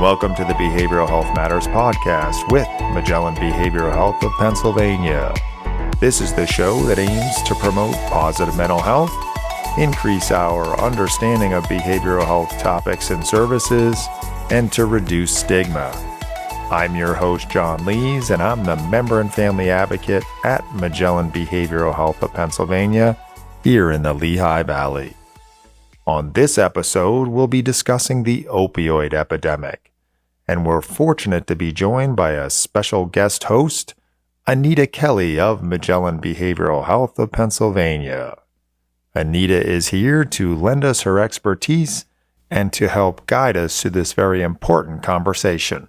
welcome to the Behavioral Health Matters podcast with Magellan Behavioral Health of Pennsylvania. This is the show that aims to promote positive mental health, increase our understanding of behavioral health topics and services, and to reduce stigma. I'm your host, John Lees, and I'm the member and family advocate at Magellan Behavioral Health of Pennsylvania here in the Lehigh Valley. On this episode, we'll be discussing the opioid epidemic, and we're fortunate to be joined by a special guest host, Anita Kelly of Magellan Behavioral Health of Pennsylvania. Anita is here to lend us her expertise and to help guide us to this very important conversation.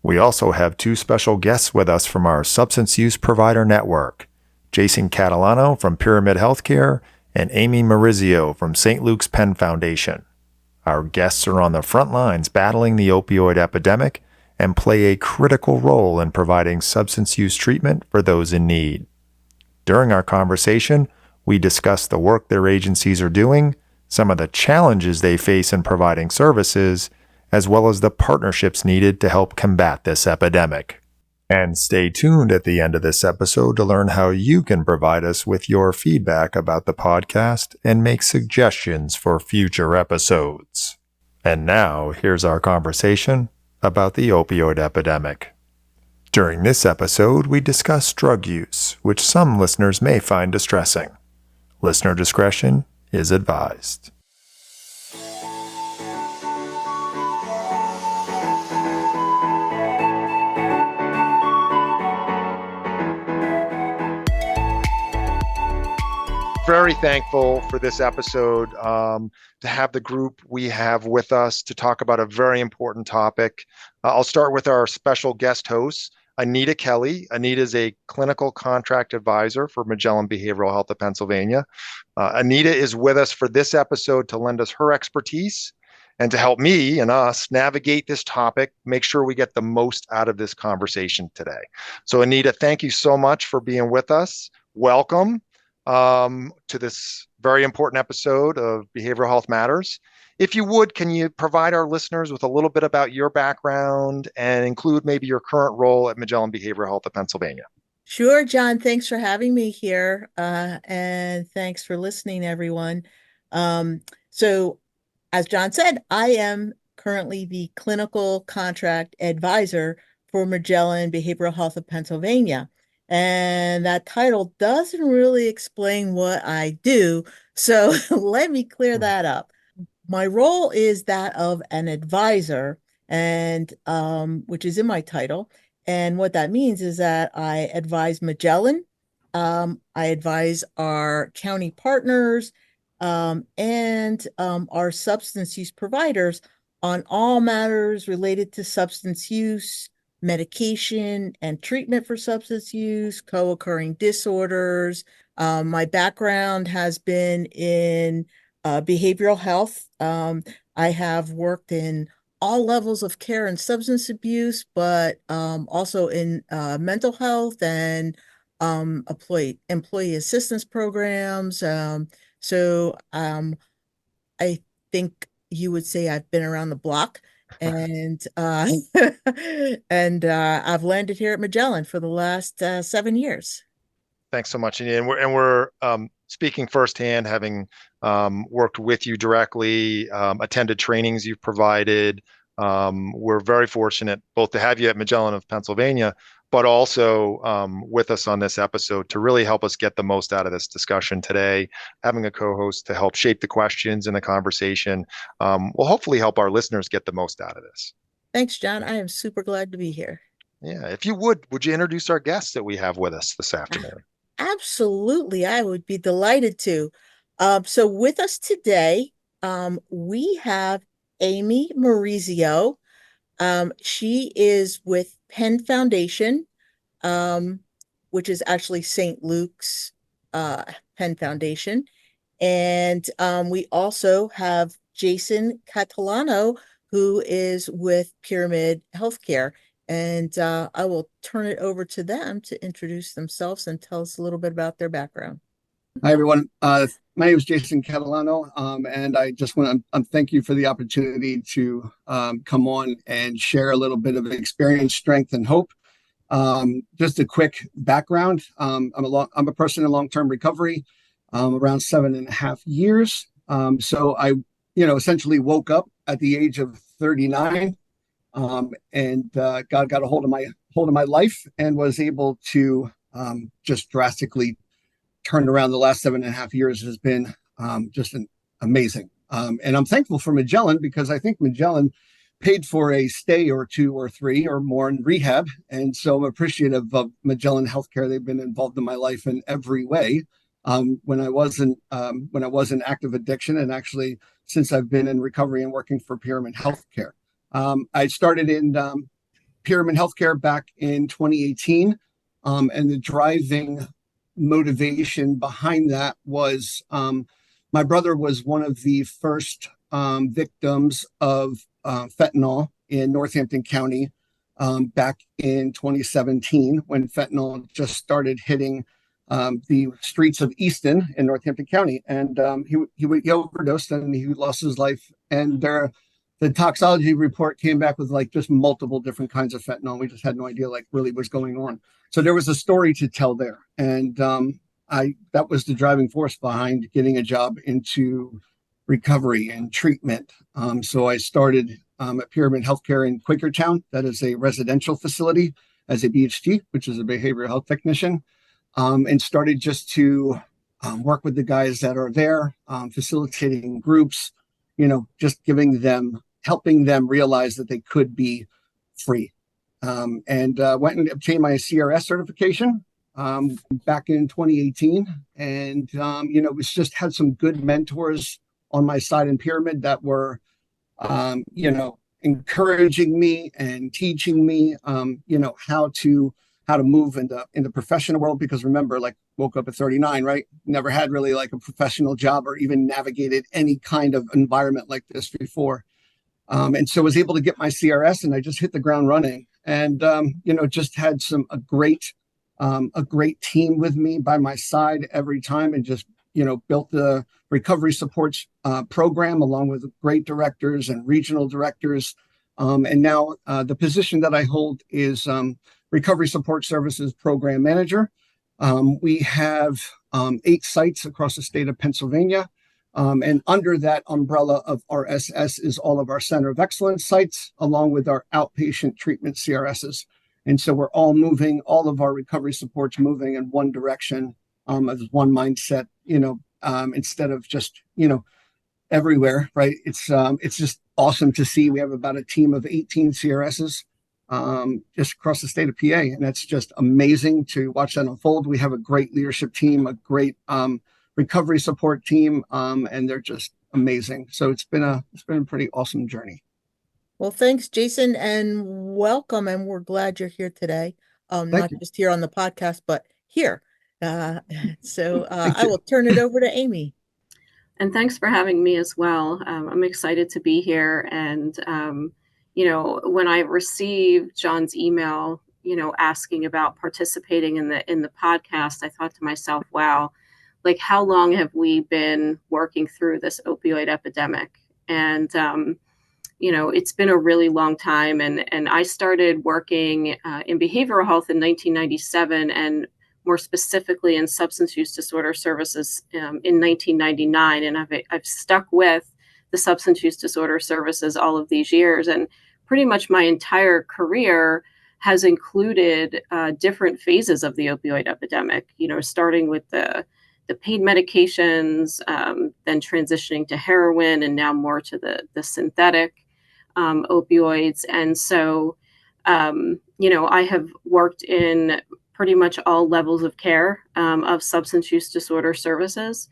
We also have two special guests with us from our substance use provider network, Jason Catalano from Pyramid Healthcare and Amy Maurizio from St. Luke's Penn Foundation. Our guests are on the front lines battling the opioid epidemic and play a critical role in providing substance use treatment for those in need. During our conversation, we discuss the work their agencies are doing, some of the challenges they face in providing services, as well as the partnerships needed to help combat this epidemic. And stay tuned at the end of this episode to learn how you can provide us with your feedback about the podcast and make suggestions for future episodes. And now, here's our conversation about the opioid epidemic. During this episode, we discuss drug use, which some listeners may find distressing. Listener discretion is advised. Very thankful for this episode to have the group we have with us to talk about a very important topic. I'll start with our special guest host, Anita Kelly. Anita is a clinical contract advisor for Magellan Behavioral Health of Pennsylvania. Anita is with us for this episode to lend us her expertise and to help me and us navigate this topic, make sure we get the most out of this conversation today. So Anita, thank you so much for being with us. Welcome to this very important episode of Behavioral Health Matters. If you would, can you provide our listeners with a little bit about your background and include maybe your current role at Magellan Behavioral Health of Pennsylvania? Sure, John. Thanks for having me here. And thanks for listening, everyone. So as John said, I am currently the clinical contract advisor for Magellan Behavioral Health of Pennsylvania. And that title doesn't really explain what I do. So let me clear that up. My role is that of an advisor, and which is in my title. And what that means is that I advise Magellan, I advise our county partners, and our substance use providers on all matters related to substance use, medication and treatment for substance use, co-occurring disorders. My background has been in behavioral health. I have worked in all levels of care and substance abuse, but also in mental health and employee assistance programs. So I think you would say I've been around the block. And I've landed here at Magellan for the last 7 years. Thanks so much, Anita. And we're speaking firsthand, having worked with you directly, attended trainings you've provided. We're very fortunate both to have you at Magellan of Pennsylvania, but also with us on this episode to really help us get the most out of this discussion today. Having a co-host to help shape the questions and the conversation will hopefully help our listeners get the most out of this. Thanks, John. I am super glad to be here. Yeah. If you would you introduce our guests that we have with us this afternoon? Absolutely. I would be delighted to. So with us today, we have Amy Maurizio. She is with Penn Foundation, which is actually St. Luke's Penn Foundation. And we also have Jason Catalano, who is with Pyramid Healthcare. And I will turn it over to them to introduce themselves and tell us a little bit about their background. Hi, everyone. My name is Jason Catalano, and I just want to thank you for the opportunity to come on and share a little bit of experience, strength, and hope. Just a quick background. I'm a person in long-term recovery, around 7.5 years. So I, essentially woke up at the age of 39, and God got a hold of my life and was able to just drastically turned around. The last 7.5 years has been just amazing. And I'm thankful for Magellan because I think Magellan paid for a stay or two or three or more in rehab. And so I'm appreciative of Magellan Healthcare. They've been involved in my life in every way. When I was in active addiction, and actually since I've been in recovery and working for Pyramid Healthcare. I started in Pyramid Healthcare back in 2018, and the driving motivation behind that was my brother was one of the first victims of fentanyl in Northampton County back in 2017 when fentanyl just started hitting the streets of Easton in Northampton County. And he overdosed and he lost his life. And the toxicology report came back with like just multiple different kinds of fentanyl. We just had no idea like really what's going on. So there was a story to tell there. And that was the driving force behind getting a job into recovery and treatment. So I started at Pyramid Healthcare in Quakertown. That is a residential facility as a BHT, which is a behavioral health technician, and started just to work with the guys that are there, facilitating groups, just helping them realize that they could be free. And went and obtained my CRS certification back in 2018. And, it was just had some good mentors on my side in Pyramid that were, encouraging me and teaching me, how to move in the professional world. Because remember, like woke up at 39, right? Never had really like a professional job or even navigated any kind of environment like this before. And so was able to get my CRS and I just hit the ground running and, just had a great team with me by my side every time and just, built the recovery supports program along with great directors and regional directors. And now the position that I hold is Recovery Support Services Program Manager. We have 8 sites across the state of Pennsylvania. And under that umbrella of RSS is all of our Center of Excellence sites, along with our outpatient treatment CRSs. And so we're all moving, all of our recovery supports moving in one direction, as one mindset, instead of just, everywhere, right? It's just awesome to see. We have about a team of 18 CRSs just across the state of PA. And that's just amazing to watch that unfold. We have a great leadership team, a great recovery support team, and they're just amazing. So it's been a pretty awesome journey. Well, thanks, Jason, and welcome. And we're glad you're here today. Not just here on the podcast, but here. So I will turn it over to Amy. And thanks for having me as well. I'm excited to be here. And, when I received John's email, asking about participating in the podcast, I thought to myself, wow, like how long have we been working through this opioid epidemic? And, it's been a really long time. And I started working in behavioral health in 1997 and more specifically in substance use disorder services in 1999. And I've stuck with the substance use disorder services all of these years. And pretty much my entire career has included different phases of the opioid epidemic, starting with the pain medications, then transitioning to heroin, and now more to the synthetic opioids. And so, I have worked in pretty much all levels of care of substance use disorder services.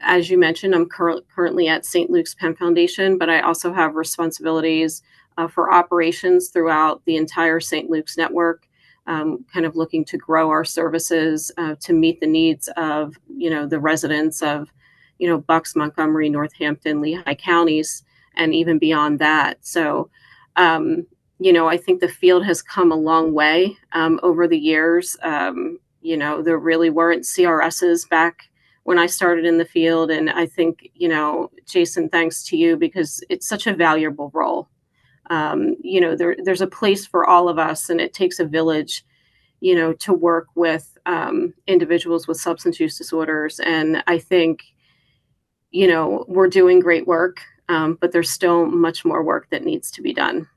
As you mentioned, I'm currently at St. Luke's Penn Foundation, but I also have responsibilities for operations throughout the entire St. Luke's network, kind of looking to grow our services to meet the needs of, the residents of, Bucks, Montgomery, Northampton, Lehigh counties, and even beyond that. So, I think the field has come a long way over the years. There really weren't CRSs back when I started in the field. And I think, Jason, thanks to you, because it's such a valuable role. There's a place for all of us, and it takes a village, to work with individuals with substance use disorders. And I think, we're doing great work, but there's still much more work that needs to be done.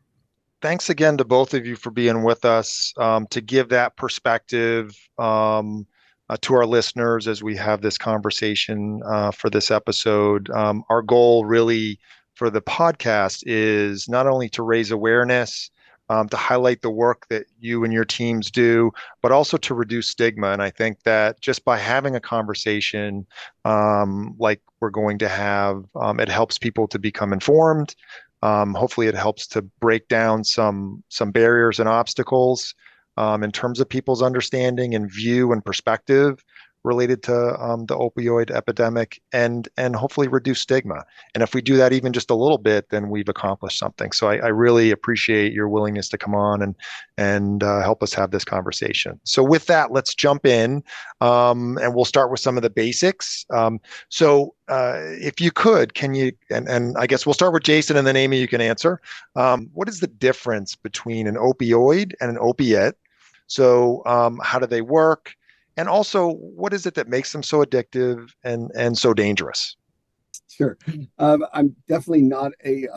Thanks again to both of you for being with us to give that perspective to our listeners as we have this conversation for this episode. Our goal really for the podcast is not only to raise awareness, to highlight the work that you and your teams do, but also to reduce stigma. And I think that just by having a conversation like we're going to have, it helps people to become informed. Hopefully it helps to break down some barriers and obstacles in terms of people's understanding and view and perspective related to the opioid epidemic, and hopefully reduce stigma. And if we do that even just a little bit, then we've accomplished something. So I really appreciate your willingness to come on and help us have this conversation. So with that, let's jump in, and we'll start with some of the basics. So if you could, can you, and I guess we'll start with Jason, and then Amy, you can answer. What is the difference between an opioid and an opiate? So how do they work? And also, what is it that makes them so addictive and so dangerous? Sure. I'm definitely not a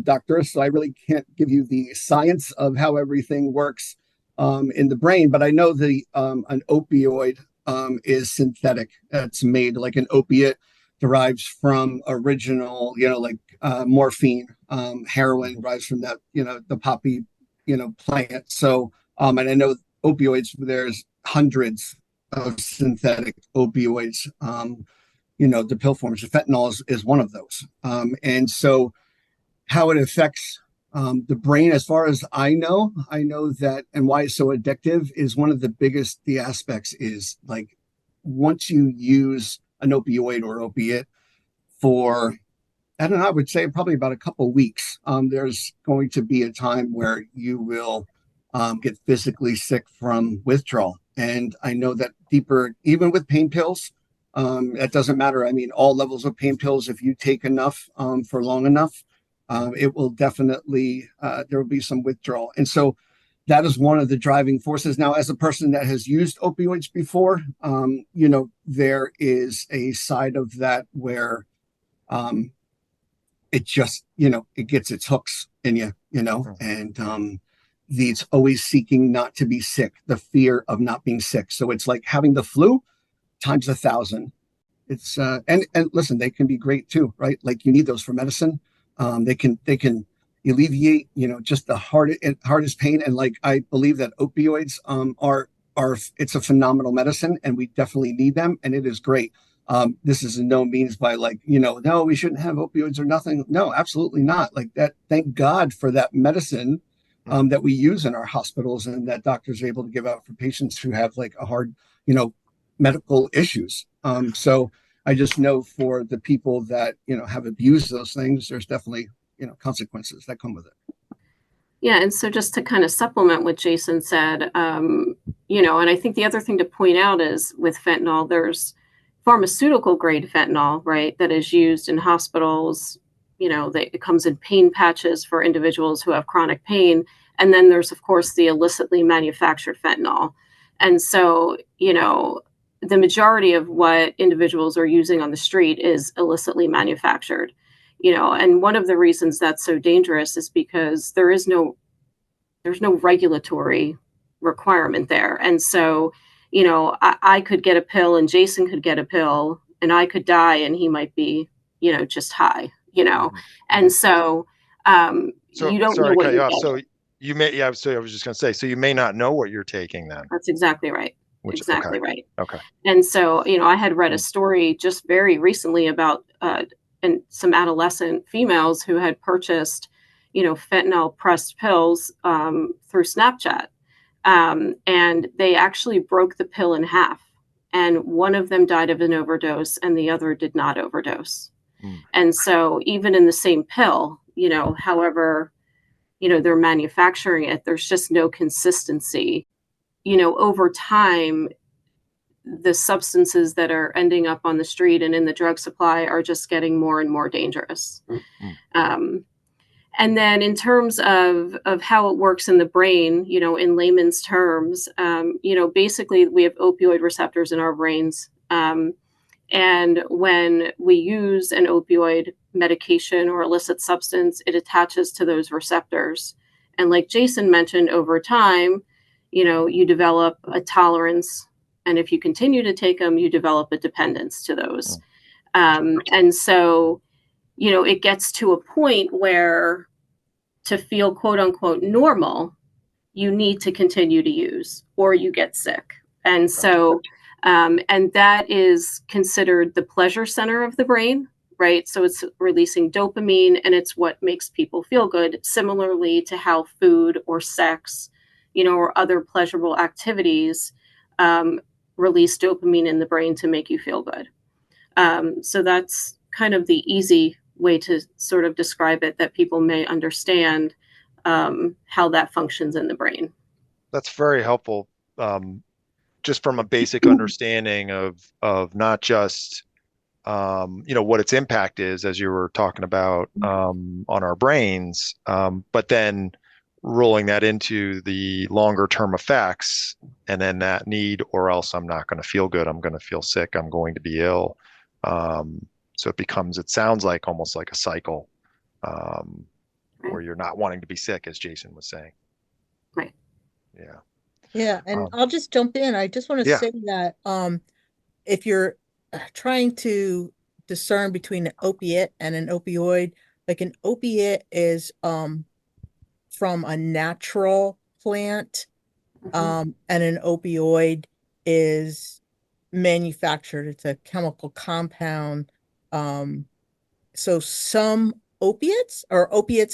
doctor, so I really can't give you the science of how everything works in the brain. But I know an opioid is synthetic. It's made like an opiate derives from original, morphine. Heroin derives from that, the poppy, plant. So, and I know opioids, there's hundreds of synthetic opioids. The pill forms. Fentanyl is one of those. And so how it affects the brain, as far as I know that, and why it's so addictive is one of the aspects is like, once you use an opioid or opiate for, I don't know, I would say probably about a couple of weeks, there's going to be a time where you will get physically sick from withdrawal. And I know that deeper, even with pain pills, it doesn't matter. I mean, all levels of pain pills, if you take enough for long enough, it will definitely, there will be some withdrawal. And so that is one of the driving forces. Now, as a person that has used opioids before, there is a side of that where it just, it gets its hooks in you, and it's always seeking not to be sick, the fear of not being sick. So it's like having the flu times 1,000. It's and listen, they can be great too, right? Like you need those for medicine. They can alleviate, just the hardest pain. And like I believe that opioids are it's a phenomenal medicine, and we definitely need them, and it is great. This is in no means by like, no, we shouldn't have opioids or nothing. No, absolutely not. Like that. Thank God for that medicine that we use in our hospitals and that doctors are able to give out for patients who have like a hard, medical issues. So I just know for the people that, have abused those things, there's definitely, consequences that come with it. Yeah. And so just to kind of supplement what Jason said, and I think the other thing to point out is with fentanyl, there's pharmaceutical grade fentanyl, right, that is used in hospitals. It comes in pain patches for individuals who have chronic pain. And then there's, of course, the illicitly manufactured fentanyl. And so, the majority of what individuals are using on the street is illicitly manufactured, and one of the reasons that's so dangerous is because there's no regulatory requirement there. And so, I could get a pill and Jason could get a pill and I could die and he might be, just high. And so, you don't know what you're getting. So you may, yeah, so I was just going to say, so you may not know what you're taking then. That's exactly right. Exactly right. Okay. And so, I had read a story just very recently about and some adolescent females who had purchased, fentanyl pressed pills through Snapchat. And they actually broke the pill in half. And one of them died of an overdose and the other did not overdose. And so even in the same pill, however, they're manufacturing it, there's just no consistency. Over time, the substances that are ending up on the street and in the drug supply are just getting more and more dangerous. And then in terms of how it works in the brain, in layman's terms, basically we have opioid receptors in our brains. And when we use an opioid medication or illicit substance, it attaches to those receptors. And like Jason mentioned, over time, you develop a tolerance. And if you continue to take them, you develop a dependence to those. And so, it gets to a point where to feel quote unquote normal, you need to continue to use or you get sick. And so, and that is considered the pleasure center of the brain, right? So it's releasing dopamine and it's what makes people feel good, similarly to how food or sex, or other pleasurable activities release dopamine in the brain to make you feel good. So that's kind of the easy way to sort of describe it, that people may understand how that functions in the brain. That's very helpful. Just from a basic understanding of not just what its impact is, as you were talking about, on our brains, but then rolling that into the longer term effects, and then that need, or else I'm not going to feel good, I'm going to feel sick, I'm going to be ill. So it sounds like almost like a cycle, where you're not wanting to be sick, as Jason was saying. Right. Yeah. Yeah, and I'll just jump in. I just want to say that if you're trying to discern between an opiate and an opioid, like an opiate is from a natural plant, and an opioid is manufactured. It's a chemical compound. So some opiates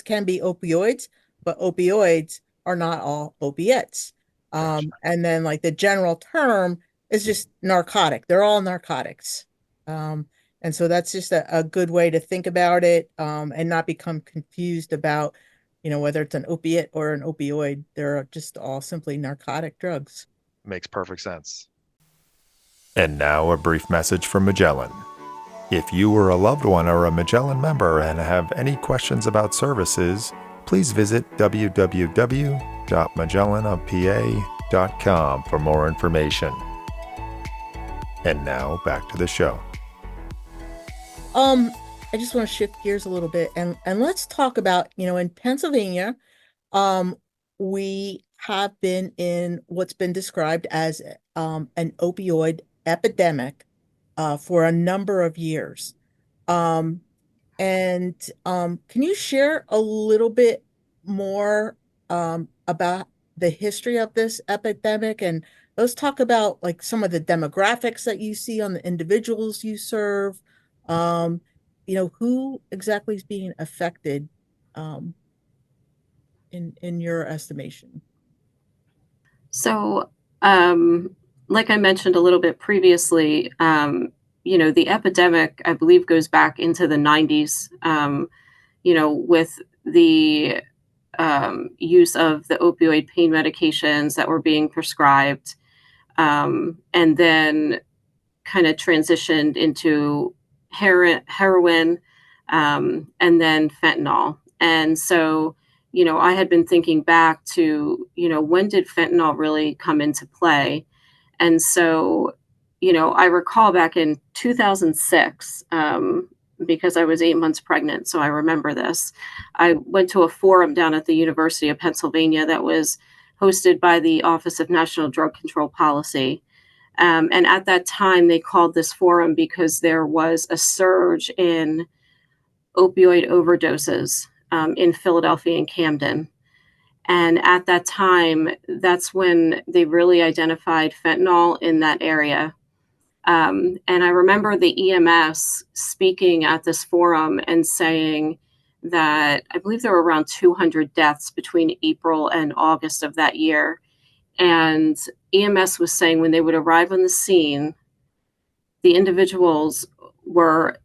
can be opioids, but opioids are not all opiates. And then like the general term is just narcotic. They're all narcotics. And so that's just a good way to think about it, and not become confused about, whether it's an opiate or an opioid. They're just all simply narcotic drugs. Makes perfect sense. And now a brief message from Magellan. If you or a loved one are a Magellan member and have any questions about services, please visit www.magellanofpa.com for more information. And now back to the show. I just want to shift gears a little bit and let's talk about, in Pennsylvania, we have been in what's been described as an opioid epidemic for a number of years. Can you share a little bit more about the history of this epidemic? And let's talk about like some of the demographics that you see on the individuals you serve. Who exactly is being affected in your estimation? So, like I mentioned a little bit previously, the epidemic, I believe, goes back into the 90s, with the use of the opioid pain medications that were being prescribed, and then kind of transitioned into heroin, and then fentanyl. And so, I had been thinking back to, when did fentanyl really come into play? And so, I recall back in 2006, because I was 8 months pregnant, so I remember this. I went to a forum down at the University of Pennsylvania that was hosted by the Office of National Drug Control Policy. And at that time, they called this forum because there was a surge in opioid overdoses in Philadelphia and Camden. And at that time, that's when they really identified fentanyl in that area. And I remember the EMS speaking at this forum and saying that I believe there were around 200 deaths between April and August of that year. And EMS was saying when they would arrive on the scene, the individuals were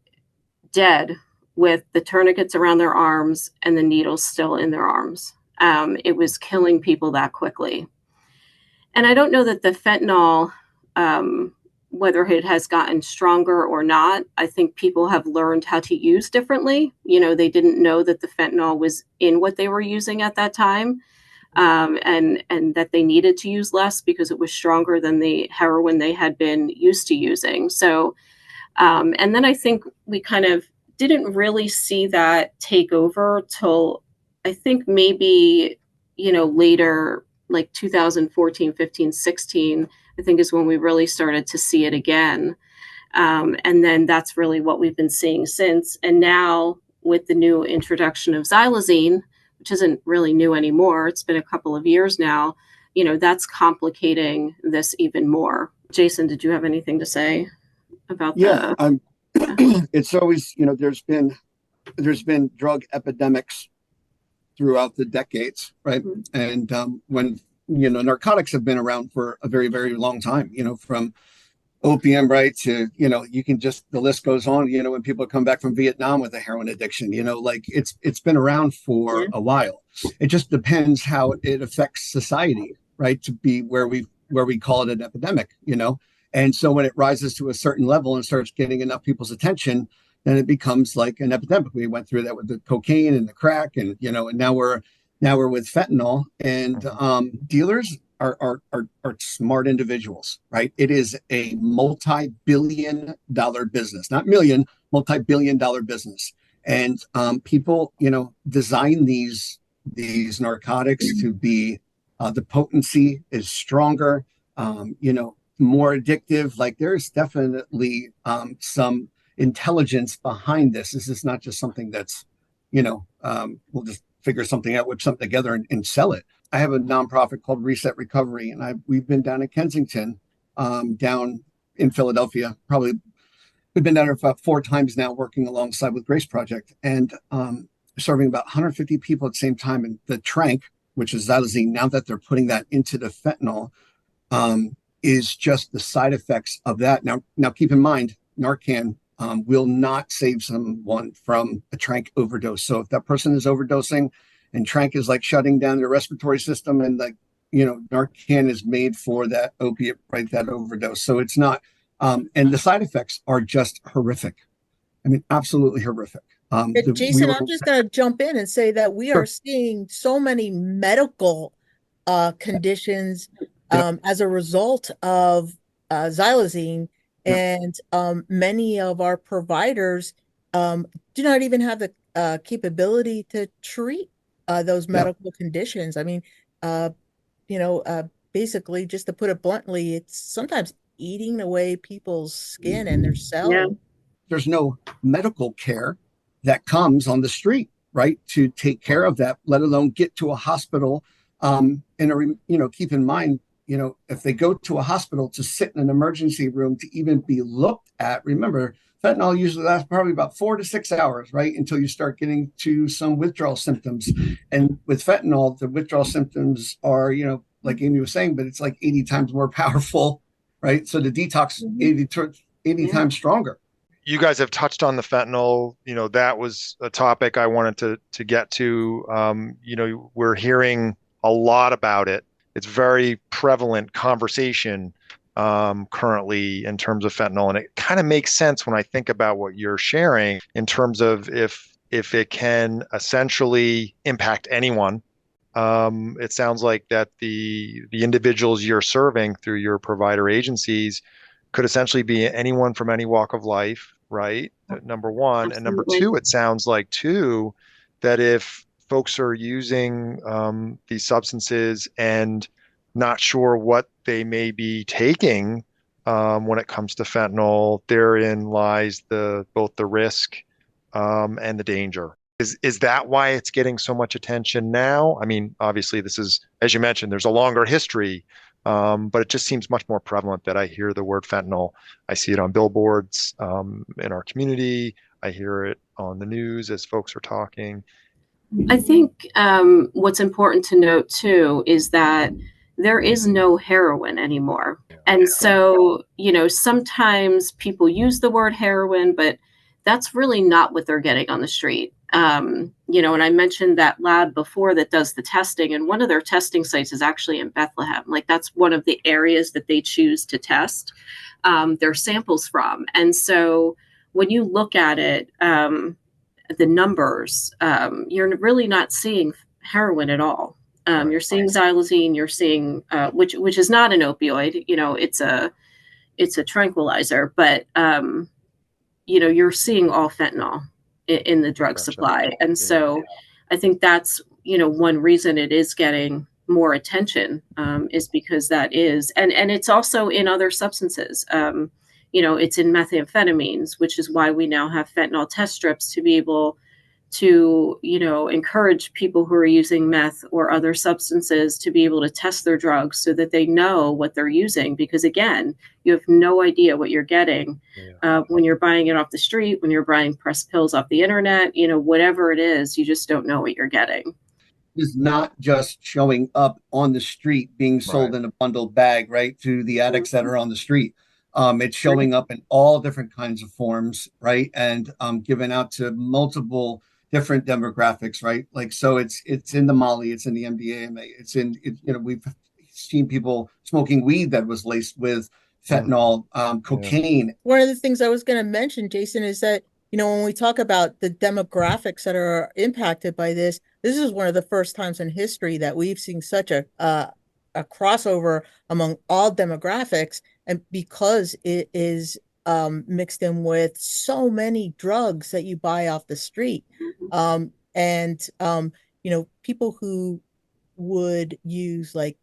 dead with the tourniquets around their arms and the needles still in their arms. It was killing people that quickly. And I don't know that the fentanyl whether it has gotten stronger or not, I think people have learned how to use differently. They didn't know that the fentanyl was in what they were using at that time, and that they needed to use less because it was stronger than the heroin they had been used to using. So, and then I think we kind of didn't really see that take over till I think maybe, later, like 2014, 15, 16, I think is when we really started to see it again. And then that's really what we've been seeing since. And now with the new introduction of xylazine, which isn't really new anymore, it's been a couple of years now, that's complicating this even more. Jason, did you have anything to say about Yeah, the? it's always, there's been drug epidemics throughout the decades, right? Mhm. And when narcotics have been around for a very, very long time, from opium, right, to you can just, the list goes on. When people come back from Vietnam with a heroin addiction, like it's been around for Yeah. a while. It just depends how it affects society, right, to be where we call it an epidemic. And so when it rises to a certain level and starts getting enough people's attention, then it becomes like an epidemic. We went through that with the cocaine and the crack, and and now we're with fentanyl. And dealers are smart individuals, right? It is a multi-billion-dollar business, not million, multi-billion-dollar business. And people, design these narcotics to be, the potency is stronger, more addictive. Like there's definitely some intelligence behind this. This is not just something that's, we'll just figure something out, whip something together and sell it. I have a nonprofit called Reset Recovery, and we've been down in Kensington, down in Philadelphia. Probably we've been down there about 4 times now, working alongside with Grace Project, and serving about 150 people at the same time. And the trank, which is xylazine, now that they're putting that into the fentanyl, is just the side effects of that. Now keep in mind, Narcan will not save someone from a trank overdose. So if that person is overdosing and trank is like shutting down their respiratory system, and Narcan is made for that opiate, right, that overdose. So it's not, and the side effects are just horrific. I mean, absolutely horrific. Jason, I'm just going to jump in and say that we are Sure. seeing so many medical conditions Yep. as a result of xylazine, Yep. and many of our providers do not even have the capability to treat those Yep. medical conditions. I mean, uh, you know, uh, basically, just to put it bluntly, it's sometimes eating away people's skin and their Yeah. cells. There's no medical care that comes on the street, right, to take care of that, let alone get to a hospital. Keep in mind, if they go to a hospital to sit in an emergency room to even be looked at, remember, fentanyl usually lasts probably about 4 to 6 hours, right, until you start getting to some withdrawal symptoms. And with fentanyl, the withdrawal symptoms are, like Amy was saying, but it's like 80 times more powerful, right? So the detox 80 Yeah. times stronger. You guys have touched on the fentanyl. That was a topic I wanted to get to. We're hearing a lot about it. It's very prevalent conversation currently in terms of fentanyl, and it kind of makes sense when I think about what you're sharing in terms of if it can essentially impact anyone. It sounds like that the individuals you're serving through your provider agencies could essentially be anyone from any walk of life, right? Number one. And number Absolutely. two, it sounds like too, that if folks are using these substances and not sure what they may be taking when it comes to fentanyl, therein lies both the risk and the danger. Is that why it's getting so much attention now? I mean, obviously, this is, as you mentioned, there's a longer history, but it just seems much more prevalent that I hear the word fentanyl. I see it on billboards in our community. I hear it on the news as folks are talking. I think what's important to note too is that there is no heroin anymore. And so, sometimes people use the word heroin, but that's really not what they're getting on the street. You know, and I mentioned that lab before that does the testing, and one of their testing sites is actually in Bethlehem. Like that's one of the areas that they choose to test their samples from. And so when you look at it, the numbers, you're really not seeing heroin at all. Right. You're seeing xylazine, you're seeing which is not an opioid. You know, it's a tranquilizer, but you know, you're seeing all fentanyl in the drug Gotcha. supply. And Yeah. so I think that's, you know, one reason it is getting more attention is because that is, and it's also in other substances. You know, it's in methamphetamines, which is why we now have fentanyl test strips to be able to, you know, encourage people who are using meth or other substances to be able to test their drugs so that they know what they're using. Because again, you have no idea what you're getting when you're buying it off the street, when you're buying pressed pills off the internet, you know, whatever it is, you just don't know what you're getting. Is not just showing up on the street being sold Right. in a bundled bag, right, to the addicts that are on the street. It's showing up in all different kinds of forms, right, and given out to multiple different demographics, right? Like, so it's in the Molly, it's in the MDMA, it's in it, you know, we've seen people smoking weed that was laced with fentanyl, cocaine. One of the things I was going to mention, Jason, is that, you know, when we talk about the demographics that are impacted by this, this is one of the first times in history that we've seen such a crossover among all demographics, and because it is mixed in with so many drugs that you buy off the street, and you know, people who would use like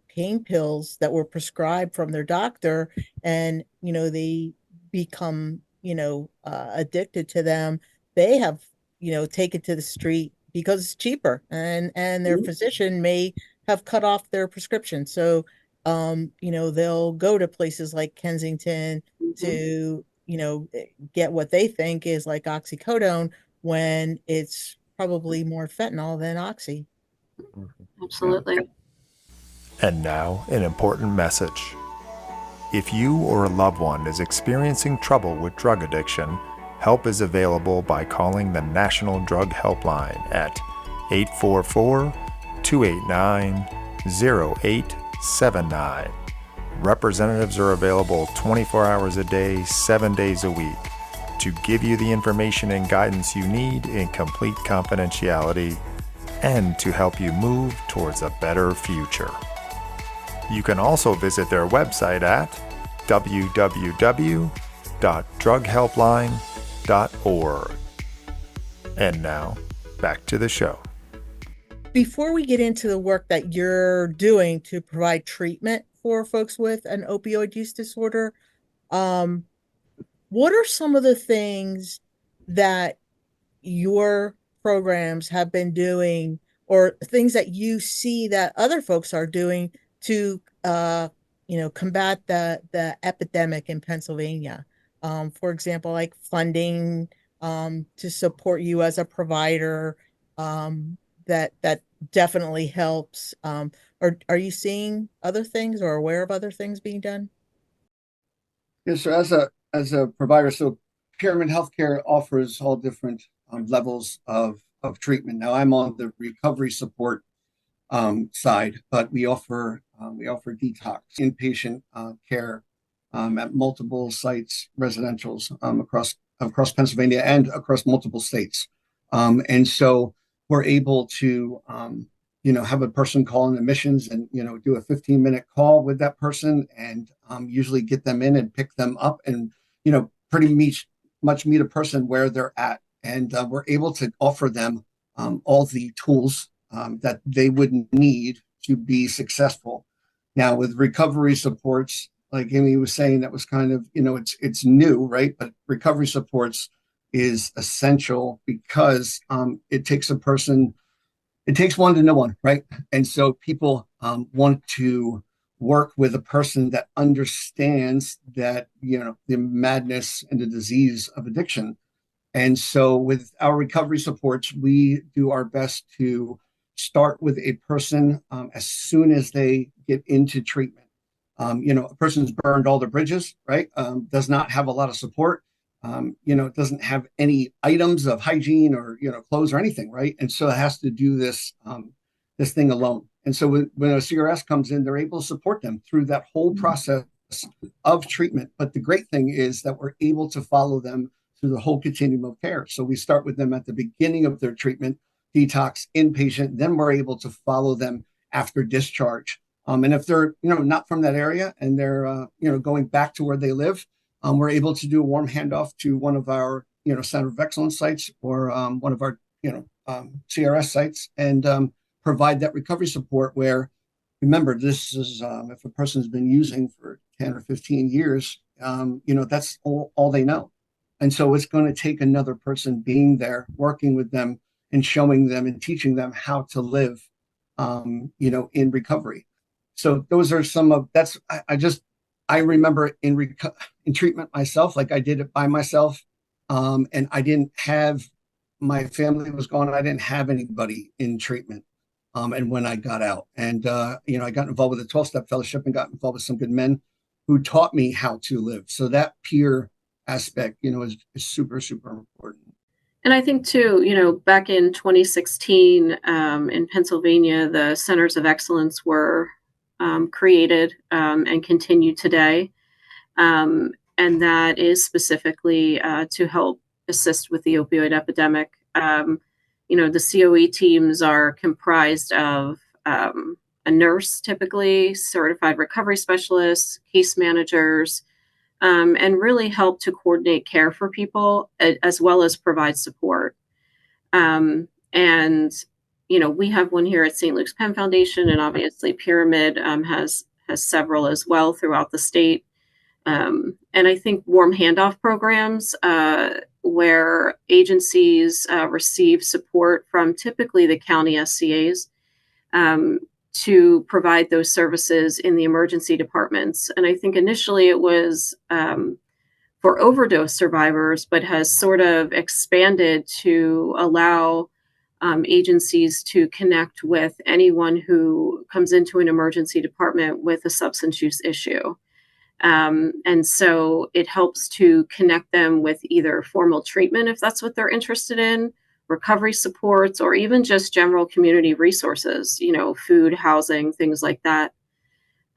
pain pills that were prescribed from their doctor, and you know, they become, you know, addicted to them. They have, you know, taken to the street because it's cheaper, and their physician may have cut off their prescription. So you know, they'll go to places like Kensington to, you know, get what they think is like oxycodone when it's probably more fentanyl than oxy. Absolutely. And now, an important message. If you or a loved one is experiencing trouble with drug addiction, help is available by calling the National Drug Helpline at 844-289-0879. Representatives are available 24 hours a day, 7 days a week to give you the information and guidance you need in complete confidentiality and to help you move towards a better future. You can also visit their website at www.drughelpline.org. And now, back to the show. Before we get into the work that you're doing to provide treatment for folks with an opioid use disorder, what are some of the things that your programs have been doing, or things that you see that other folks are doing to you know, combat the epidemic in Pennsylvania? For example, like funding to support you as a provider, that definitely helps. Or are you seeing other things or aware of other things being done? Yeah, so as a provider, so Pyramid Healthcare offers all different levels of treatment. Now I'm on the recovery support side, but we offer detox inpatient care at multiple sites, residentials across Pennsylvania and across multiple states, and so we're able to you know, have a person call in admissions and, you know, do a 15-minute call with that person and usually get them in and pick them up and, you know, pretty much meet a person where they're at, and we're able to offer them all the tools that they would need to be successful. Now, with recovery supports, like Amy was saying, that was kind of, you know, it's new, right? But recovery supports is essential because it takes one to know one, right? And so people want to work with a person that understands that, you know, the madness and the disease of addiction. And so with our recovery supports, we do our best to start with a person as soon as they get into treatment. You know, a person's burned all the bridges, right? Does not have a lot of support. it doesn't have any items of hygiene or clothes or anything, right? And so it has to do this thing alone. And so when a CRS comes in, they're able to support them through that whole process of treatment. But the great thing is that we're able to follow them through the whole continuum of care. So we start with them at the beginning of their treatment, detox, inpatient, then we're able to follow them after discharge. And if they're not from that area and they're going back to where they live, we're able to do a warm handoff to one of our center of excellence sites or one of our CRS sites and provide that recovery support. Where, remember, this is if a person's been using for 10 or 15 years, that's all they know. And so it's going to take another person being there, working with them and showing them and teaching them how to live, in recovery. So those are some of that's, I remember in treatment myself, like I did it by myself. And I didn't have, my family was gone. I didn't have anybody in treatment. And when I got out and, I got involved with the 12-step fellowship and got involved with some good men who taught me how to live. So that peer aspect, is super, super important. And I think too, back in 2016, in Pennsylvania, the Centers of Excellence were created and continue today. And that is specifically to help assist with the opioid epidemic. The COE teams are comprised of a nurse, typically, certified recovery specialists, case managers, and really help to coordinate care for people as well as provide support. We have one here at St. Luke's Penn Foundation, and obviously Pyramid has several as well throughout the state. And I think warm handoff programs where agencies receive support from typically the county SCAs to provide those services in the emergency departments. And I think initially it was for overdose survivors, but has sort of expanded to allow agencies to connect with anyone who comes into an emergency department with a substance use issue. And so it helps to connect them with either formal treatment, if that's what they're interested in, recovery supports, or even just general community resources, food, housing, things like that.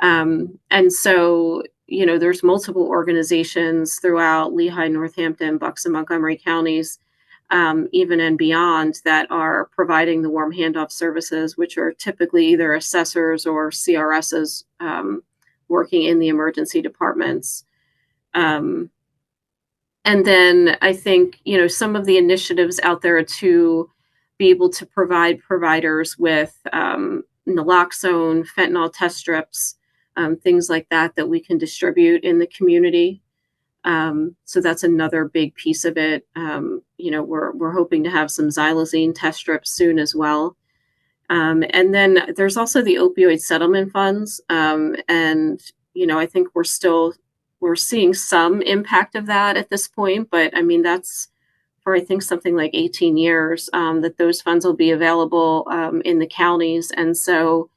And so, there's multiple organizations throughout Lehigh, Northampton, Bucks, and Montgomery counties, even and beyond, that are providing the warm handoff services, which are typically either assessors or CRSs working in the emergency departments. And then I think, some of the initiatives out there to be able to provide providers with naloxone, fentanyl test strips, things like that we can distribute in the community. So that's another big piece of it. We're hoping to have some xylazine test strips soon as well. And then there's also the opioid settlement funds. I think we're seeing some impact of that at this point, but I mean, that's for, I think, something like 18 years, that those funds will be available, in the counties. And so,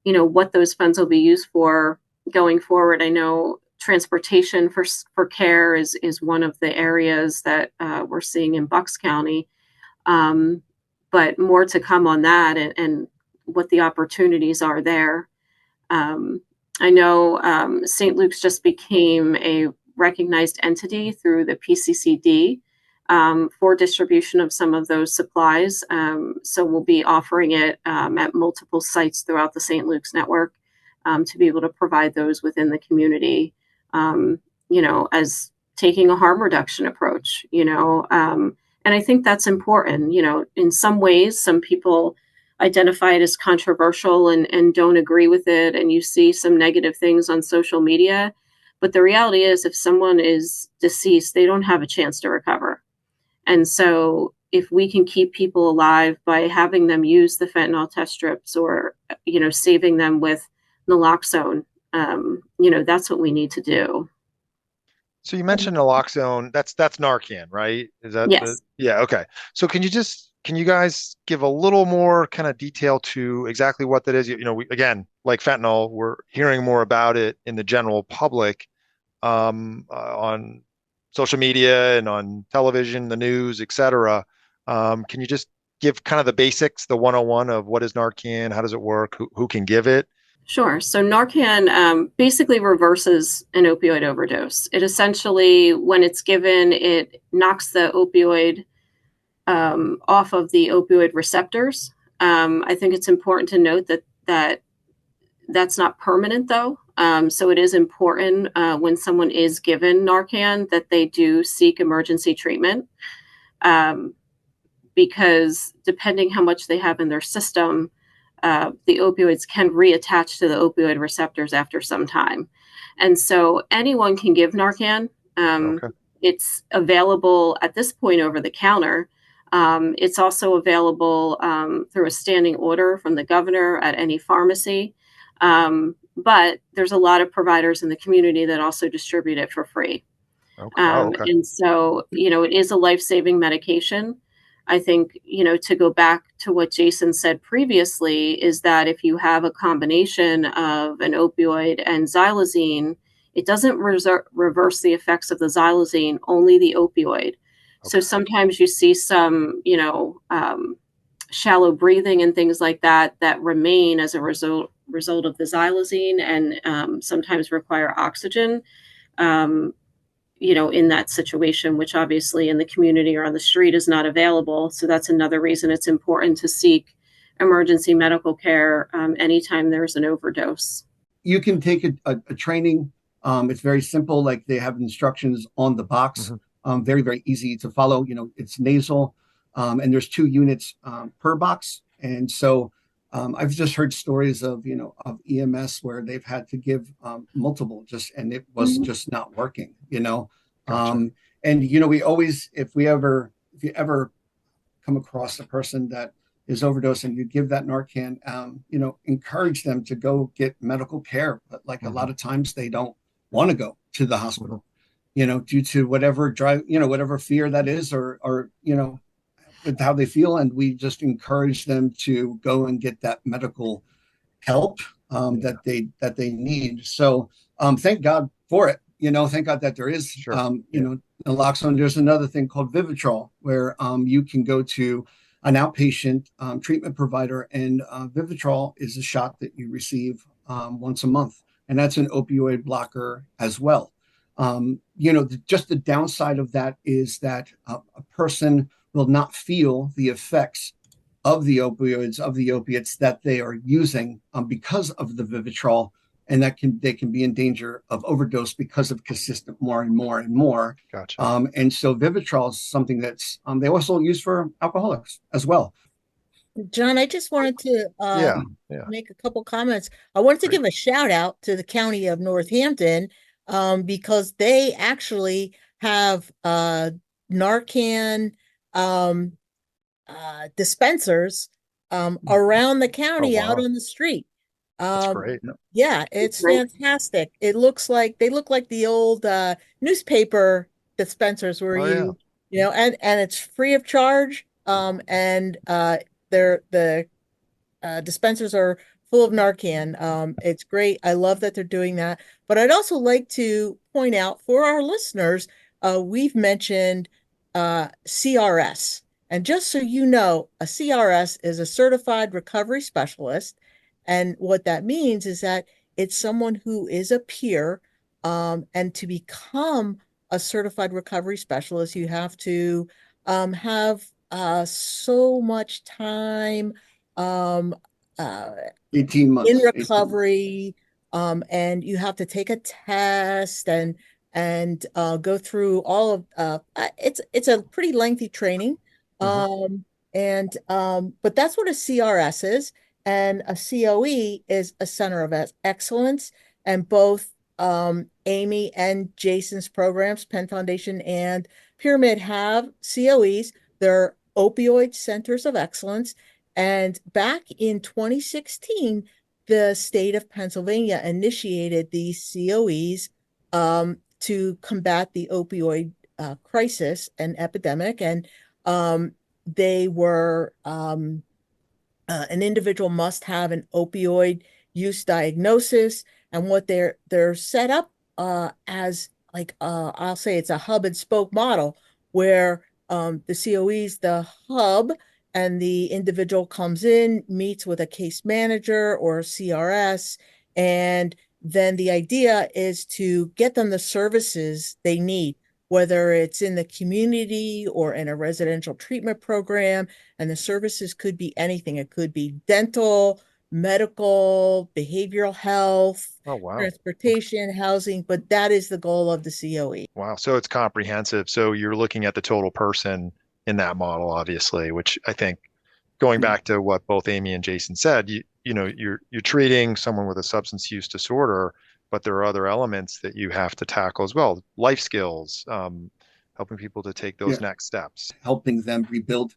what those funds will be used for going forward. I know transportation for care is one of the areas that we're seeing in Bucks County. But more to come on that and what the opportunities are there. I know St. Luke's just became a recognized entity through the PCCD for distribution of some of those supplies. So we'll be offering it at multiple sites throughout the St. Luke's network to be able to provide those within the community, as taking a harm reduction approach, and I think that's important. In some ways, some people identify it as controversial and don't agree with it. And you see some negative things on social media. But the reality is, if someone is deceased, they don't have a chance to recover. And so if we can keep people alive by having them use the fentanyl test strips or, saving them with naloxone, that's what we need to do. So you mentioned naloxone. That's Narcan, right? Is that Yes. Yeah, okay. So can you guys give a little more kind of detail to exactly what that is? Again, like fentanyl, we're hearing more about it in the general public on social media and on television, the news, etc. Can you just give kind of the basics, the 101 of what is Narcan, how does it work, who can give it? Sure. So Narcan basically reverses an opioid overdose. It essentially, when it's given, it knocks the opioid off of the opioid receptors. I think it's important to note that that's not permanent, though. So it is important when someone is given Narcan that they do seek emergency treatment, um, because depending how much they have in their system, the opioids can reattach to the opioid receptors after some time. And so anyone can give Narcan. Okay. It's available at this point over the counter. It's also available through a standing order from the governor at any pharmacy. But there's a lot of providers in the community that also distribute it for free. Okay. Oh, okay. And so, it is a life-saving medication. I think, to go back to what Jason said previously, is that if you have a combination of an opioid and xylazine, it doesn't reverse the effects of the xylazine, only the opioid. So Okay. sometimes you see some, shallow breathing and things like that remain as a result of the xylazine, and sometimes require oxygen. Um, in that situation, which obviously in the community or on the street is not available. So that's another reason it's important to seek emergency medical care anytime there's an overdose. You can take a training. It's very simple. Like they have instructions on the box. Hmm. Very, very easy to follow. It's nasal, and there's 2 units per box. And so I've just heard stories of EMS where they've had to give multiple and it was just not working. Gotcha. And we always, if you ever come across a person that is overdosing, you give that Narcan, encourage them to go get medical care. But like a Hmm. lot of times they don't want to go to the Hmm. hospital, due to whatever whatever fear that is, or with how they feel. And we just encourage them to go and get that medical help Yeah. that they need. So thank God for it. Thank God that there is Sure. Yeah. naloxone. There's another thing called Vivitrol where you can go to an outpatient treatment provider, and Vivitrol is a shot that you receive once a month, and that's an opioid blocker as well. Just the downside of that is that a person will not feel the effects of the opioids, of the opiates that they are using because of the Vivitrol, and they can be in danger of overdose because of consistent more and more and more. Gotcha. And so Vivitrol is something that's they also use for alcoholics as well. John, I just wanted to Yeah. Yeah. make a couple comments. I wanted to Great. give a shout out to the county of Northampton because they actually have Narcan um, dispensers around the Oh, county out wow. on the street. That's Um, great. yeah, it's Right. fantastic. They look like the old newspaper dispensers where Oh, yeah. and it's free of charge. And the dispensers are full of Narcan. It's great. I love that they're doing that. But I'd also like to point out for our listeners, we've mentioned CRS. And just so you know, a CRS is a certified recovery specialist. And what that means is that it's someone who is a peer. And to become a certified recovery specialist, you have to have so much time um, uh, 18 in months. 18. recovery, and you have to take a test and go through all of it's a pretty lengthy training. Hmm. But that's what a CRS is, and a COE is a Center of Excellence, and both Amy and Jason's programs, Penn Foundation and Pyramid, have COEs. They're opioid centers of excellence. And back in 2016, the state of Pennsylvania initiated these COEs to combat the opioid crisis and epidemic. And they were an individual must have an opioid use diagnosis, and what they're set up as I'll say it's a hub and spoke model where the COE is the hub and the individual comes in, meets with a case manager or CRS, and then the idea is to get them the services they need, whether it's in the community or in a residential treatment program. And the services could be anything. It could be dental, medical, behavioral health, Oh, wow. transportation, housing, but that is the goal of the COE. Wow. So it's comprehensive. So you're looking at the total person in that model, obviously, which I think going back to what both Amy and Jason said, you're treating someone with a substance use disorder, but there are other elements that you have to tackle as well. Life skills, helping people to take those Yeah, next steps. helping them rebuild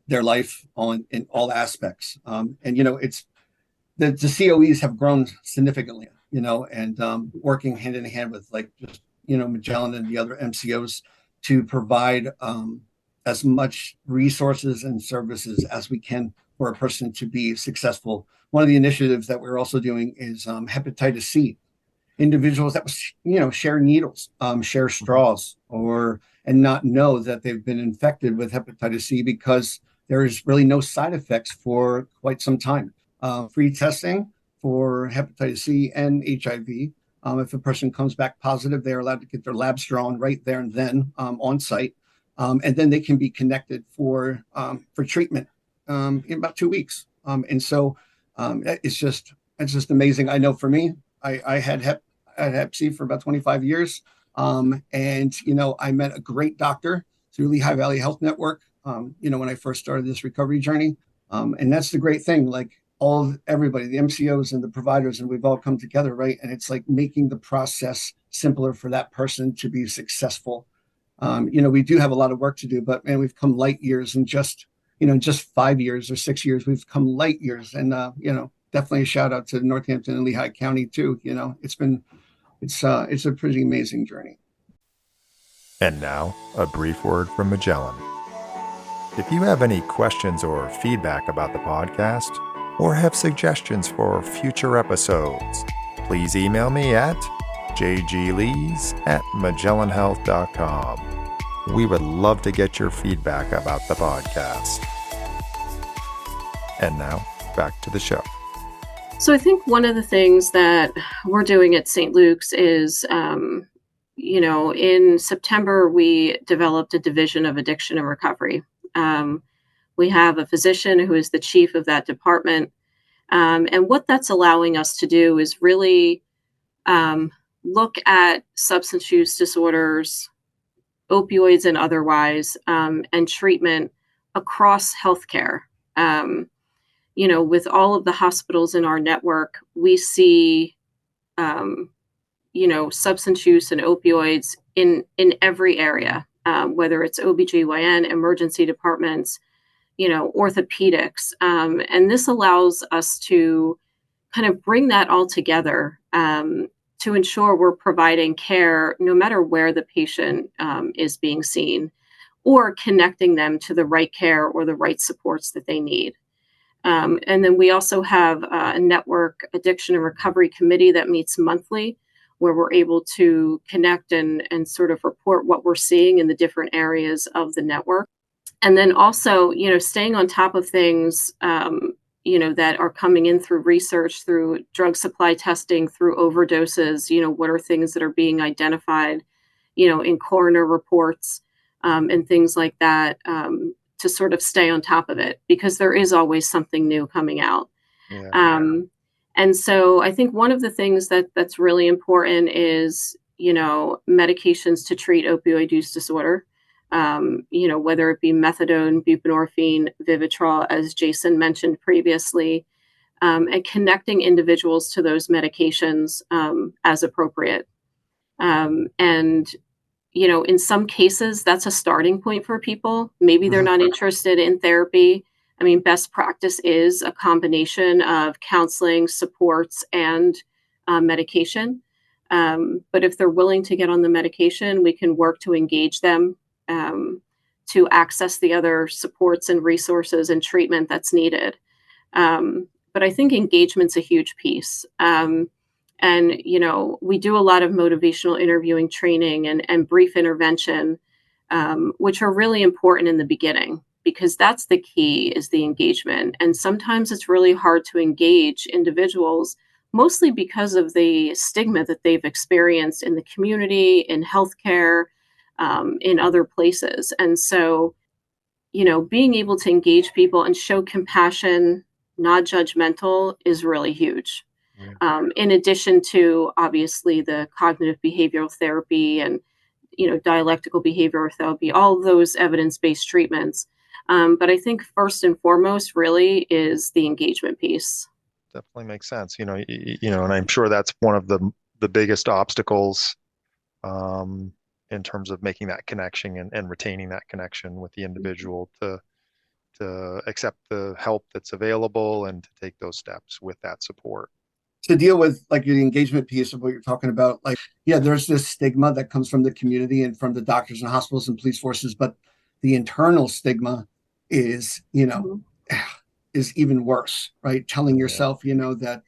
their life in all aspects. And it's the COEs have grown significantly, and working hand in hand with like just Magellan and the other MCOs to provide as much resources and services as we can for a person to be successful. One of the initiatives that we're also doing is hepatitis C. Individuals that share needles, share straws, and not know that they've been infected with hepatitis C because there is really no side effects for quite some time. Free testing for hepatitis C and HIV. If a person comes back positive, they're allowed to get their labs drawn right there and then on site, and then they can be connected for treatment in about 2 weeks. And so it's just amazing. I know for me, I had Hep C for about 25 years, and I met a great doctor through Lehigh Valley Health Network. When I first started this recovery journey, and that's the great thing. Like everybody, the MCOs and the providers, and we've all come together, right? And it's like making the process simpler for that person to be successful. We do have a lot of work to do, but man, we've come light years in just 5 years or 6 years. We've come light years, and definitely a shout out to Northampton and Lehigh County too. It's a pretty amazing journey. And now, a brief word from Magellan. If you have any questions or feedback about the podcast, or have suggestions for future episodes, please email me at jglees@magellanhealth.com. We would love to get your feedback about the podcast. And now, back to the show. So I think one of the things that we're doing at St. Luke's is, in September, we developed a division of addiction and recovery. We have a physician who is the chief of that department. And what that's allowing us to do is really look at substance use disorders, opioids and otherwise, and treatment across healthcare. With all of the hospitals in our network, we see, substance use and opioids in every area, whether it's OBGYN, emergency departments, orthopedics. And this allows us to kind of bring that all together to ensure we're providing care no matter where the patient is being seen, or connecting them to the right care or the right supports that they need. And then we also have a network addiction and recovery committee that meets monthly, where we're able to connect and sort of report what we're seeing in the different areas of the network. And then also, staying on top of things, that are coming in through research, through drug supply testing, through overdoses, what are things that are being identified, in coroner reports, and things like that, to sort of stay on top of it, because there is always something new coming out. Yeah. And so I think one of the things that's really important is, medications to treat opioid use disorder, whether it be methadone, buprenorphine, Vivitrol, as Jason mentioned previously, and connecting individuals to those medications as appropriate. And in some cases, that's a starting point for people. Maybe they're not interested in therapy. I mean, best practice is a combination of counseling, supports, and medication. But if they're willing to get on the medication, we can work to engage them to access the other supports and resources and treatment that's needed. But I think engagement's a huge piece. And, we do a lot of motivational interviewing training and brief intervention, which are really important in the beginning, because that's the key, is the engagement. And sometimes it's really hard to engage individuals, mostly because of the stigma that they've experienced in the community, in healthcare, in other places. And so, being able to engage people and show compassion, not judgmental, is really huge. Yeah. In addition to, obviously, the cognitive behavioral therapy and dialectical behavioral therapy, all those evidence-based treatments. But I think first and foremost really is the engagement piece. Definitely makes sense. And I'm sure that's one of the biggest obstacles in terms of making that connection and retaining that connection with the individual to accept the help that's available and to take those steps with that support. To deal with like the engagement piece of what you're talking about, like, yeah, there's this stigma that comes from the community and from the doctors and hospitals and police forces, but the internal stigma is, is even worse, right? Telling yourself, that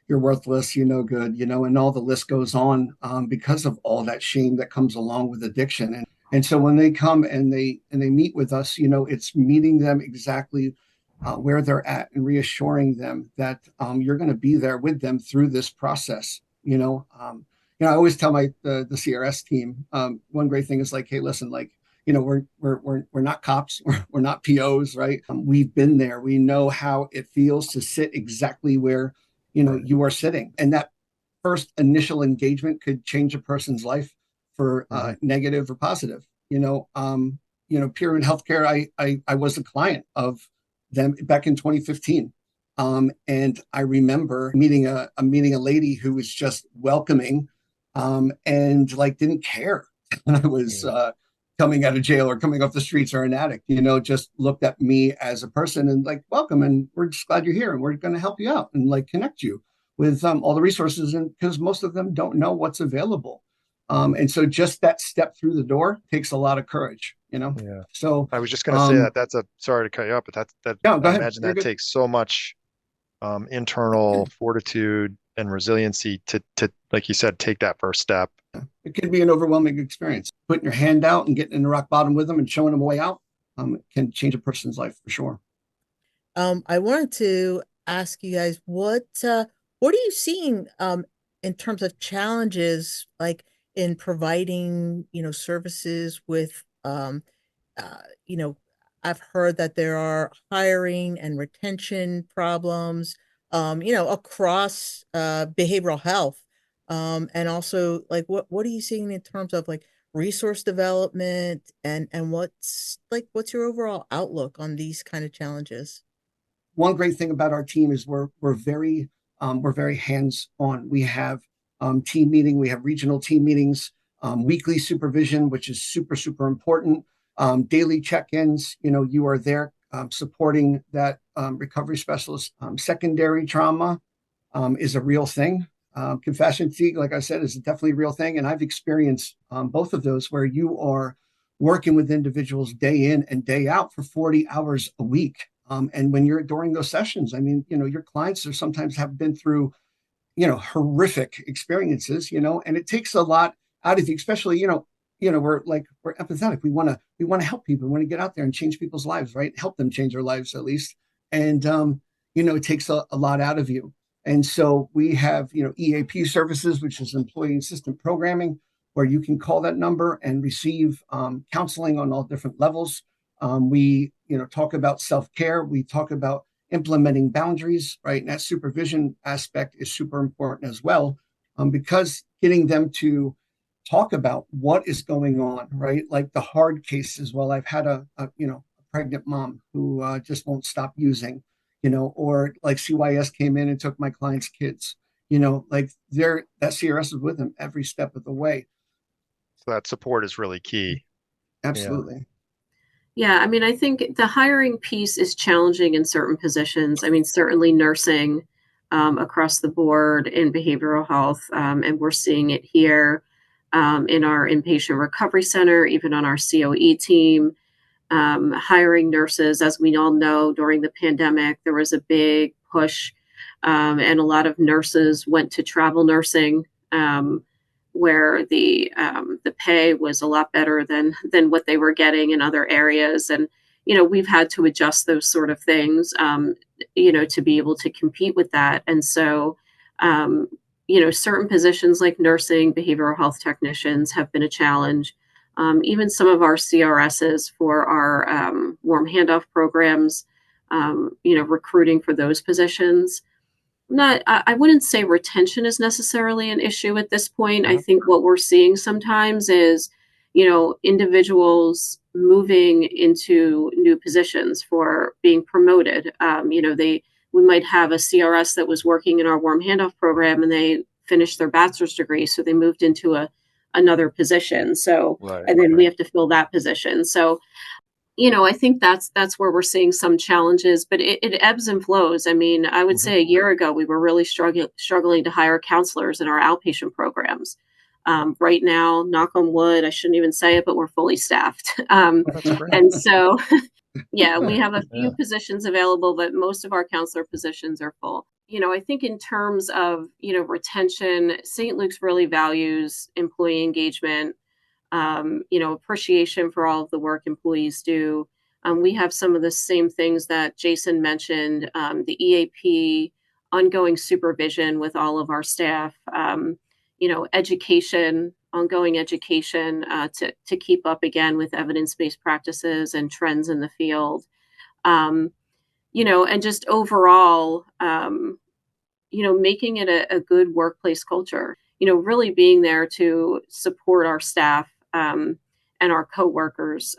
you're worthless, you're no good, and all the list goes on, because of all that shame that comes along with addiction. And so when they come and they meet with us, it's meeting them exactly where they're at and reassuring them that you're going to be there with them through this process. I always tell the CRS team, one great thing is like, hey, listen, like, we're not cops, we're not POs, right? We've been there. We know how it feels to sit exactly where you are sitting, and that first initial engagement could change a person's life for negative or positive. Pyramid Healthcare, I was a client of them back in 2015. And I remember meeting a lady who was just welcoming, and like didn't care when I was coming out of jail or coming off the streets or an addict, just looked at me as a person and like, welcome. And we're just glad you're here and we're going to help you out and like connect you with all the resources. And because most of them don't know what's available. And so just that step through the door takes a lot of courage, Yeah. So I was just going to say that's sorry to cut you up, but yeah, I imagine that takes so much internal fortitude and resiliency to, like you said, take that first step. It can be an overwhelming experience. Putting your hand out and getting in the rock bottom with them and showing them a way out can change a person's life for sure. I wanted to ask you guys what are you seeing in terms of challenges, like in providing services with uh, you know I've heard that there are hiring and retention problems across behavioral health, and also like what are you seeing in terms of like resource development, and what's your overall outlook on these kind of challenges? One great thing about our team is we're very hands on. We have team meeting, we have regional team meetings, weekly supervision, which is super important. Daily check-ins. You are there supporting that recovery specialist. Secondary trauma is a real thing. Compassion fatigue, like I said, is definitely a real thing, and I've experienced both of those where you are working with individuals day in and day out for 40 hours a week. And when you're during those sessions, I mean, your clients are sometimes have been through, horrific experiences, and it takes a lot out of you, especially, we're empathetic. We want to help people. We want to get out there and change people's lives, right? Help them change their lives at least. And, it takes a lot out of you. And so we have, EAP services, which is employee assistant programming, where you can call that number and receive counseling on all different levels. We, talk about self-care. We talk about implementing boundaries, right? And that supervision aspect is super important as well, because getting them to talk about what is going on, right? Like the hard cases. Well, I've had a pregnant mom who just won't stop using, or like CYS came in and took my client's kids, like that CRS is with them every step of the way. So that support is really key. Absolutely. Yeah, I mean, I think the hiring piece is challenging in certain positions. I mean, certainly nursing across the board in behavioral health, and we're seeing it here in our inpatient recovery center, even on our COE team. Hiring nurses, as we all know, during the pandemic, there was a big push And a lot of nurses went to travel nursing, where the pay was a lot better than what they were getting in other areas. And we've had to adjust those sort of things, to be able to compete with that. And so, certain positions like nursing, behavioral health technicians have been a challenge. Even some of our CRSs for our warm handoff programs, recruiting for those positions. I wouldn't say retention is necessarily an issue at this point. I think what we're seeing sometimes is, individuals moving into new positions for being promoted. We might have a CRS that was working in our warm handoff program and they finished their bachelor's degree, so they moved into another position. So, Right, and then right. we have to fill that position. So, I think that's where we're seeing some challenges, but it ebbs and flows. I mean, I would say a year ago, we were really struggling to hire counselors in our outpatient programs. Right now, knock on wood, I shouldn't even say it, but we're fully staffed. That's great. And so, yeah, we have a few Yeah. positions available, but most of our counselor positions are full. I think in terms of, retention, St. Luke's really values employee engagement, appreciation for all of the work employees do. We have some of the same things that Jason mentioned, the EAP, ongoing supervision with all of our staff, education, ongoing education to keep up again with evidence-based practices and trends in the field. And just overall, making it a good workplace culture, really being there to support our staff and our coworkers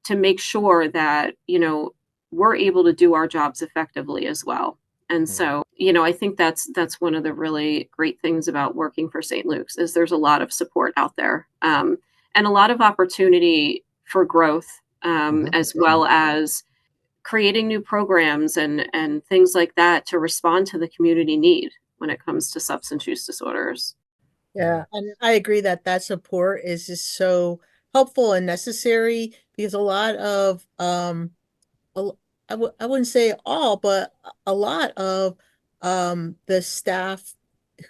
to make sure that, we're able to do our jobs effectively as well. And so, I think that's one of the really great things about working for St. Luke's is there's a lot of support out there, and a lot of opportunity for growth, as well as creating new programs and things like that to respond to the community need when it comes to substance use disorders. Yeah, and I agree that that support is just so helpful and necessary because a lot of a- I wouldn't say all, but a lot of the staff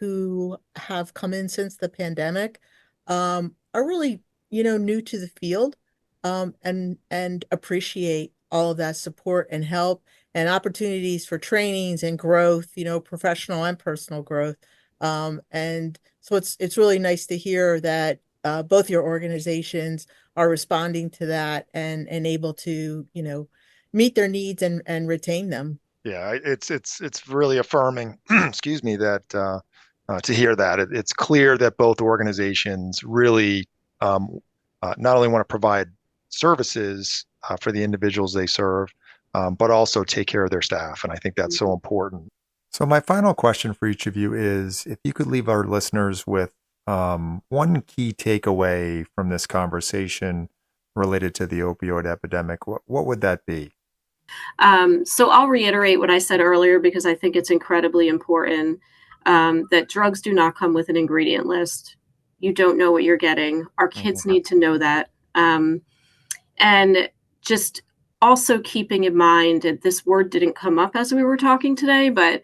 who have come in since the pandemic are really, new to the field and appreciate all of that support and help and opportunities for trainings and growth, professional and personal growth. And so it's really nice to hear that both your organizations are responding to that and able to, meet their needs and retain them. Yeah, it's really affirming, excuse me, that to hear that it's clear that both organizations really not only want to provide services for the individuals they serve, but also take care of their staff, and I think that's so important. So my final question for each of you is, if you could leave our listeners with one key takeaway from this conversation related to the opioid epidemic, what would that be? So I'll reiterate what I said earlier because I think it's incredibly important, that drugs do not come with an ingredient list. You don't know what you're getting. Our kids need to know that. And just also keeping in mind, and this word didn't come up as we were talking today, but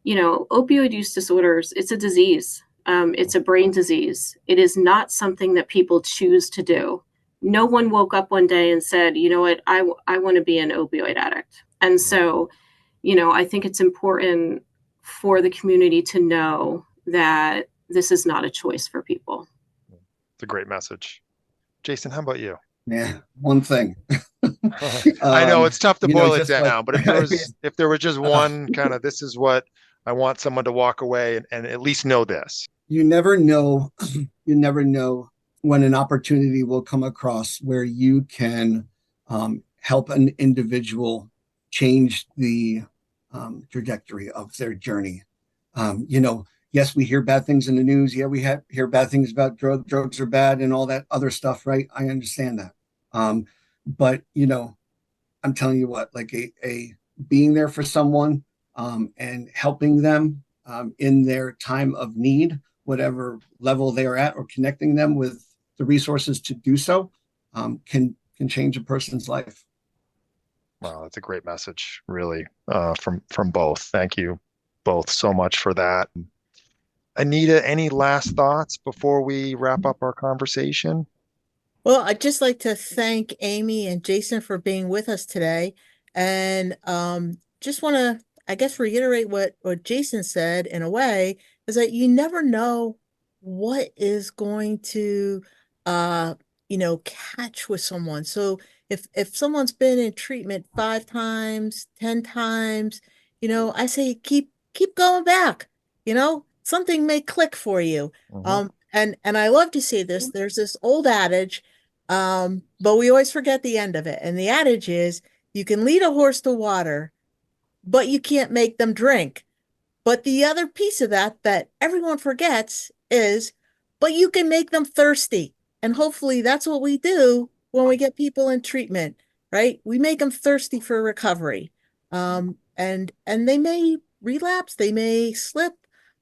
opioid use disorders, it's a disease. It's a brain disease. It is not something that people choose to do. No one woke up one day and said, you know what, I want to be an opioid addict. And so, I think it's important for the community to know that this is not a choice for people. It's a great message. Jason, how about you? Yeah, one thing. I know it's tough to boil it just like down, but if there was just one kind of, this is what I want someone to walk away and at least know this. you never know, you never know when an opportunity will come across where you can help an individual change the trajectory of their journey. Yes, we hear bad things in the news. Yeah, we hear bad things about drugs are bad and all that other stuff, right? I understand that. But I'm telling you what, like a being there for someone and helping them in their time of need, whatever level they are at, or connecting them with the resources to do so, can change a person's life. Wow, that's a great message, really, from both. Thank you. both so much for that. Anita, any last thoughts before we wrap up our conversation? Well, I'd just like to thank Amy and Jason for being with us today. And just want to, I guess, reiterate what Jason said in a way, is that you never know what is going to, uh, catch with someone. So if someone's been in treatment 5 times, 10 times, I say keep going back. Something may click for you. Mm-hmm. And I love to say this. There's this old adage, but we always forget the end of it. And the adage is, you can lead a horse to water, but you can't make them drink. But the other piece of that everyone forgets is, but you can make them thirsty. And hopefully that's what we do when we get people in treatment, right? We make them thirsty for recovery. And they may relapse, they may slip,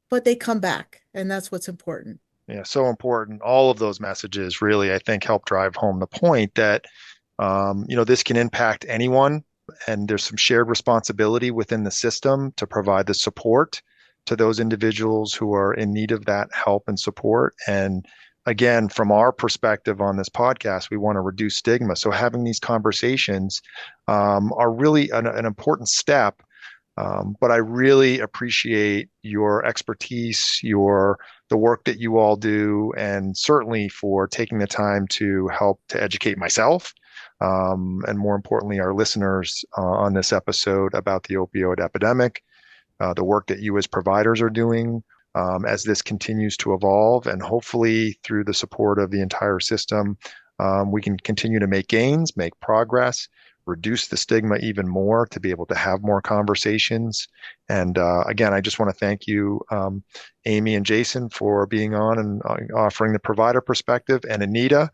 but they come back. And that's what's important. Yeah, so important. All of those messages really, I think, help drive home the point that, this can impact anyone, and there's some shared responsibility within the system to provide the support to those individuals who are in need of that help and support. And again, from our perspective on this podcast, we want to reduce stigma. So having these conversations are really an important step. But I really appreciate your expertise, the work that you all do, and certainly for taking the time to help to educate myself, and more importantly, our listeners on this episode about the opioid epidemic, the work that you as providers are doing as this continues to evolve, and hopefully through the support of the entire system, we can continue to make gains, make progress, reduce the stigma even more, to be able to have more conversations. And again, I just want to thank you, Amy and Jason, for being on and offering the provider perspective. And Anita,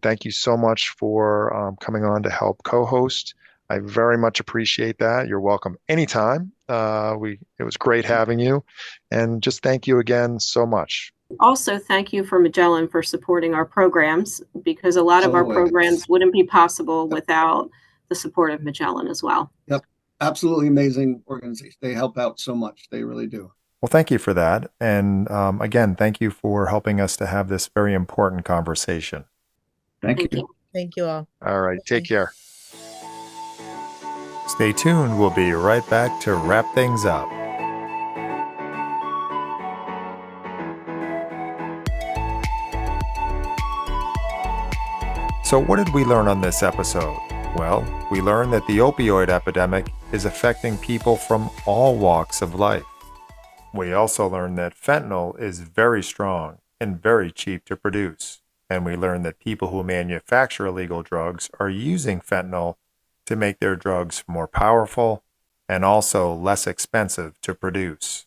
thank you so much for coming on to help co-host. I very much appreciate that. You're welcome anytime. It was great having you. And just thank you again so much. Also, thank you for Magellan for supporting our programs, because a lot of our programs wouldn't be possible without the support of Magellan as well. Yep. Absolutely amazing organization. They help out so much. They really do. Well, thank you for that. And again, thank you for helping us to have this very important conversation. Thank you. Thank you all. All right. Take care. Stay tuned. We'll be right back to wrap things up. So what did we learn on this episode? Well, we learned that the opioid epidemic is affecting people from all walks of life. We also learned that fentanyl is very strong and very cheap to produce. And we learned that people who manufacture illegal drugs are using fentanyl to make their drugs more powerful and also less expensive to produce.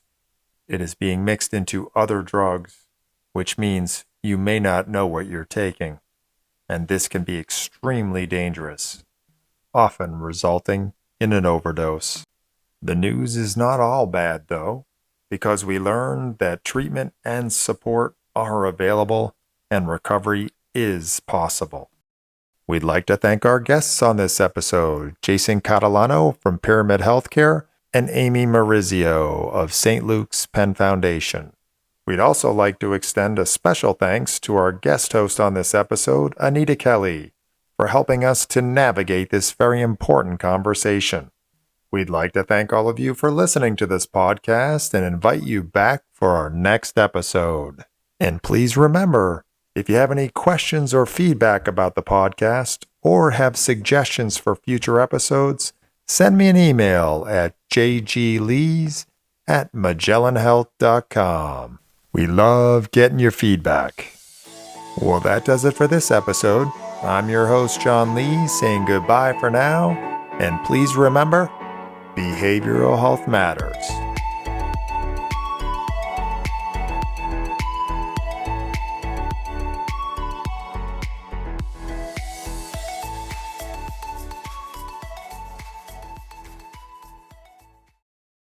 It is being mixed into other drugs, which means you may not know what you're taking. And this can be extremely dangerous, often resulting in an overdose. The news is not all bad, though, because we learned that treatment and support are available and recovery is possible. We'd like to thank our guests on this episode, Jason Catalano from Pyramid Healthcare and Amy Maurizio of St. Luke's Penn Foundation. We'd also like to extend a special thanks to our guest host on this episode, Anita Kelly, for helping us to navigate this very important conversation. We'd like to thank all of you for listening to this podcast and invite you back for our next episode. And please remember, if you have any questions or feedback about the podcast or have suggestions for future episodes, send me an email at jglees@magellanhealth.com. We love getting your feedback. Well, that does it for this episode. I'm your host, John Lee, saying goodbye for now. And please remember, behavioral health matters.